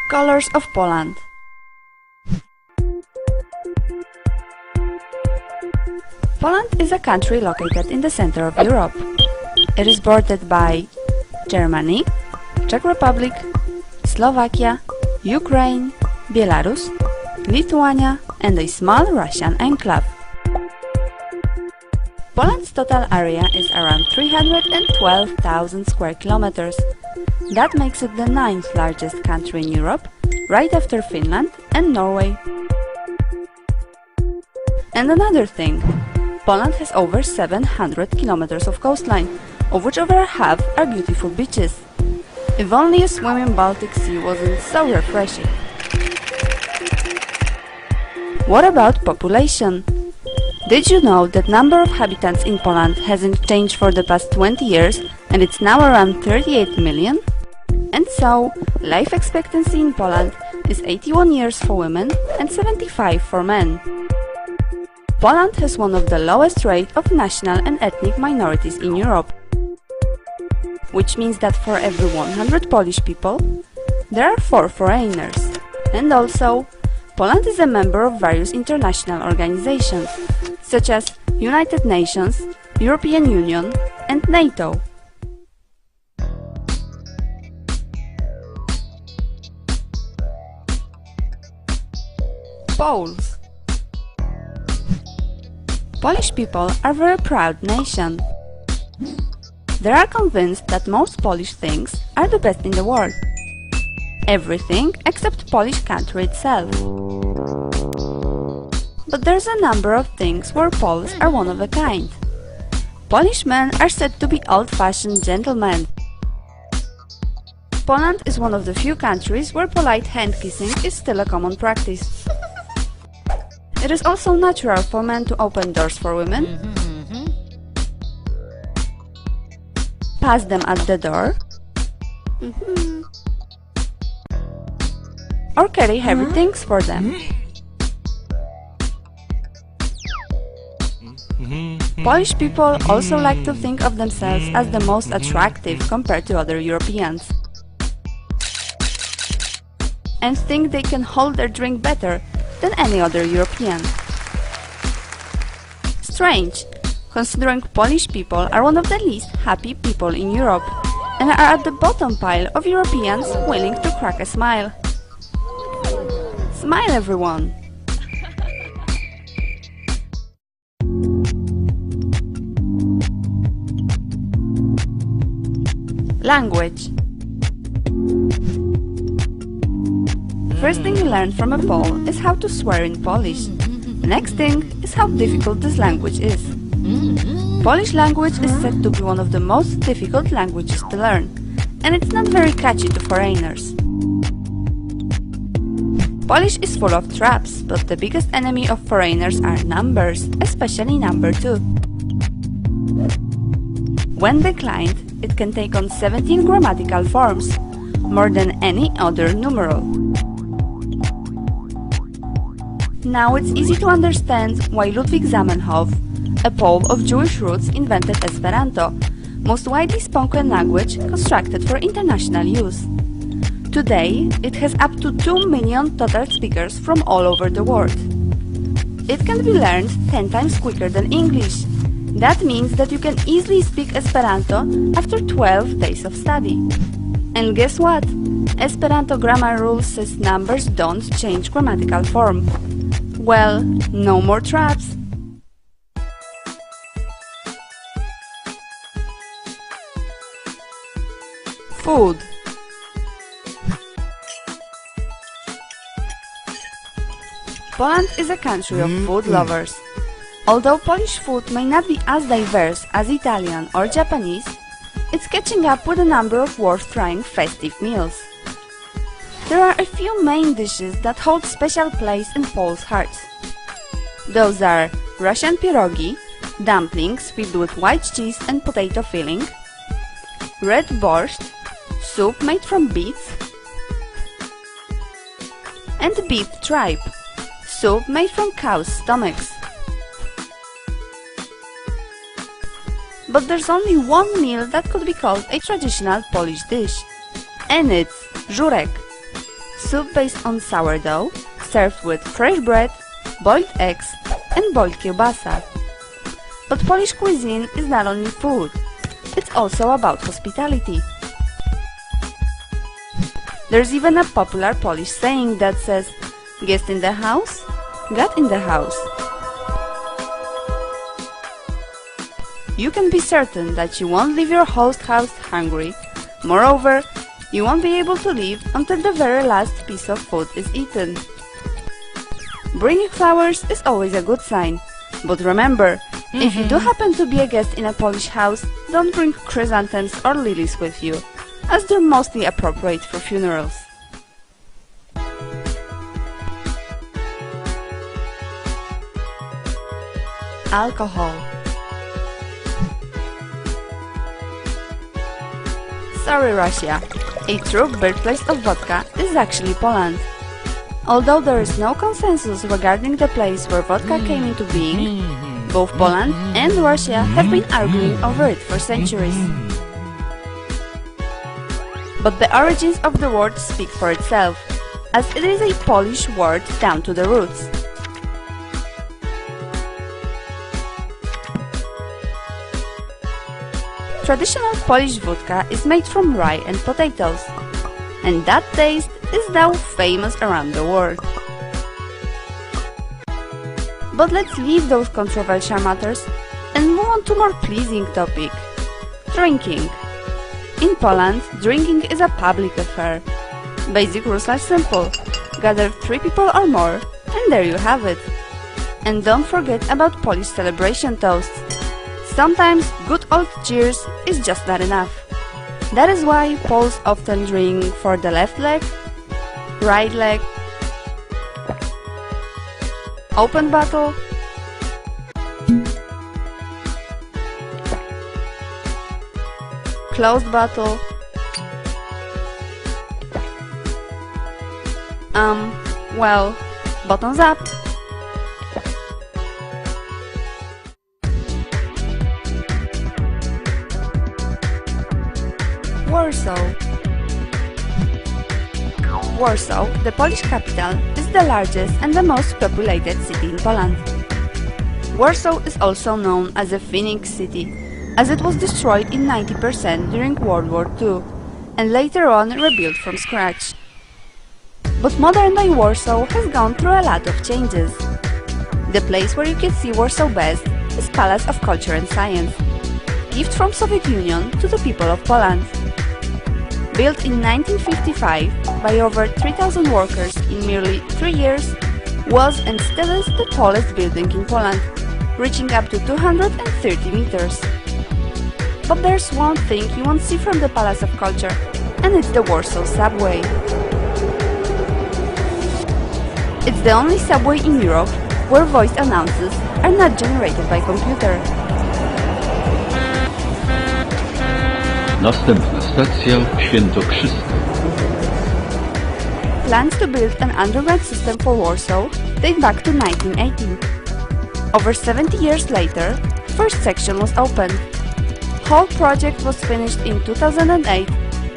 Colors of Poland. Poland is a country located in the center of Europe. It is bordered by Germany, Czech Republic, Slovakia, Ukraine, Belarus, Lithuania and a small Russian enclave. Poland's total area is around 312,000 square kilometers. That makes it the 9th largest country in Europe, right after Finland and Norway. And another thing, Poland has over 700 kilometers of coastline, of which over half are beautiful beaches. If only a swim in Baltic Sea wasn't so refreshing. What about population? Did you know that number of inhabitants in Poland hasn't changed for the past 20 years and it's now around 38 million? And so, life expectancy in Poland is 81 years for women and 75 for men. Poland has one of the lowest rate of national and ethnic minorities in Europe, which means that for every 100 Polish people, there are 4 foreigners. And also, Poland is a member of various international organizations, such as United Nations, European Union and NATO. Poles. Polish people are a very proud nation. They are convinced that most Polish things are the best in the world. Everything except Polish country itself. But there's a number of things where Poles are one of a kind. Polish men are said to be old-fashioned gentlemen. Poland is one of the few countries where polite hand-kissing is still a common practice. It is also natural for men to open doors for women, pass them at the door, or carry heavy things for them. Polish people also like to think of themselves as the most attractive compared to other Europeans, and think they can hold their drink better than any other European. Strange, considering Polish people are one of the least happy people in Europe and are at the bottom pile of Europeans willing to crack a smile. Smile, everyone! Language. First thing you learn from a Pole is how to swear in Polish. Next thing is how difficult this language is. Polish language is said to be one of the most difficult languages to learn, and it's not very catchy to foreigners. Polish is full of traps, but the biggest enemy of foreigners are numbers, especially number 2. When declined, it can take on 17 grammatical forms, more than any other numeral. Now it's easy to understand why Ludwig Zamenhof, a Pole of Jewish roots, invented Esperanto, most widely spoken language constructed for international use. Today, it has up to 2 million total speakers from all over the world. It can be learned 10 times quicker than English. That means that you can easily speak Esperanto after 12 days of study. And guess what? Esperanto grammar rule says numbers don't change grammatical form. Well, no more traps. Food. Poland is a country of food lovers. Although Polish food may not be as diverse as Italian or Japanese, it's catching up with a number of worth-trying festive meals. There are a few main dishes that hold special place in Poles' hearts. Those are Russian pierogi, dumplings filled with white cheese and potato filling, red borscht, soup made from beets, and beef tripe, soup made from cows' stomachs. But there's only one meal that could be called a traditional Polish dish, and it's żurek. soup based on sourdough, served with fresh bread, boiled eggs and boiled kiełbasa. But Polish cuisine is not only food, it's also about hospitality. There's even a popular Polish saying that says, "Guest in the house, God in the house." You can be certain that you won't leave your host house hungry. Moreover, you won't be able to leave until the very last piece of food is eaten. Bringing flowers is always a good sign, but remember, if you do happen to be a guest in a Polish house, don't bring chrysanthemums or lilies with you, as they're mostly appropriate for funerals. Alcohol. Sorry, Russia. A true birthplace of vodka is actually Poland. Although there is no consensus regarding the place where vodka came into being, both Poland and Russia have been arguing over it for centuries. But the origins of the word speak for itself, as it is a Polish word down to the roots. Traditional Polish vodka is made from rye and potatoes, and that taste is now famous around the world. But let's leave those controversial matters and move on to a more pleasing topic: drinking. In Poland, drinking is a public affair. Basic rules are simple: gather 3 people or more, and there you have it. And don't forget about Polish celebration toasts. Sometimes good old cheers is just not enough. That is why Poles often drink for the left leg, right leg, open bottle, closed bottle, well, bottoms up. Warsaw. Warsaw, the Polish capital, is the largest and the most populated city in Poland. Warsaw is also known as a Phoenix city, as it was destroyed in 90% during World War II, and later on rebuilt from scratch. But modern-day Warsaw has gone through a lot of changes. The place where you can see Warsaw best is Palace of Culture and Science, gift from Soviet Union to the people of Poland. Built in 1955 by over 3,000 workers in merely 3 years, was and still is the tallest building in Poland, reaching up to 230 meters. But there's one thing you won't see from the Palace of Culture, and it's the Warsaw subway. It's the only subway in Europe where voice announcers are not generated by computer. Następna stacja Świętokrzyskie. Plans to build an underground system for Warsaw date back to 1980. Over 70 years later, first section was opened. Whole project was finished in 2008,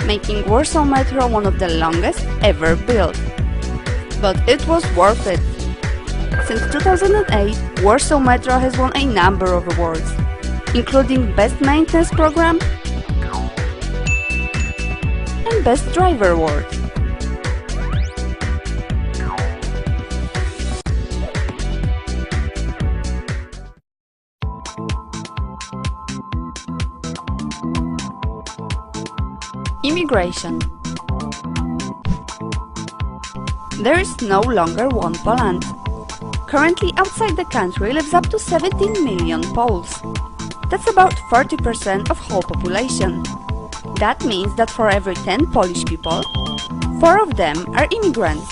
making Warsaw Metro one of the longest ever built. But it was worth it. Since 2008, Warsaw Metro has won a number of awards, including Best Maintenance Program and Best Driver Award. Immigration. There is no longer one Poland. Currently outside the country lives up to 17 million Poles. That's about 40% of whole population. That means that for every 10 Polish people, 4 of them are immigrants.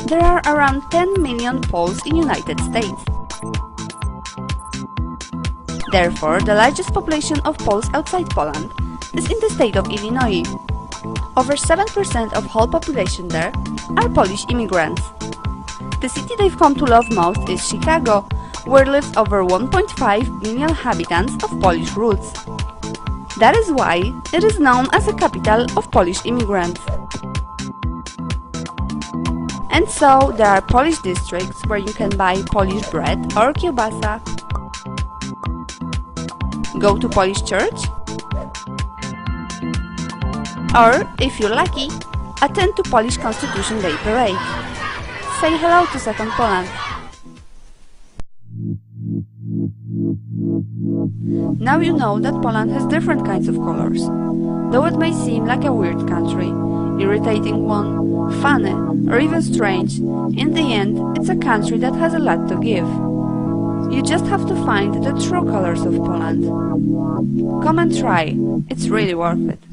There are around 10 million Poles in United States. Therefore, the largest population of Poles outside Poland is in the state of Illinois. Over 7% of whole population there are Polish immigrants. The city they've come to love most is Chicago, where lives over 1.5 million inhabitants of Polish roots. That is why it is known as the capital of Polish immigrants. And so there are Polish districts where you can buy Polish bread or kiełbasa, go to Polish church, or, if you're lucky, attend to Polish Constitution Day parade. Say hello to Second Poland. Now you know that Poland has different kinds of colors. Though it may seem like a weird country, irritating one, funny, or even strange, in the end it's a country that has a lot to give. You just have to find the true colors of Poland. Come and try, it's really worth it.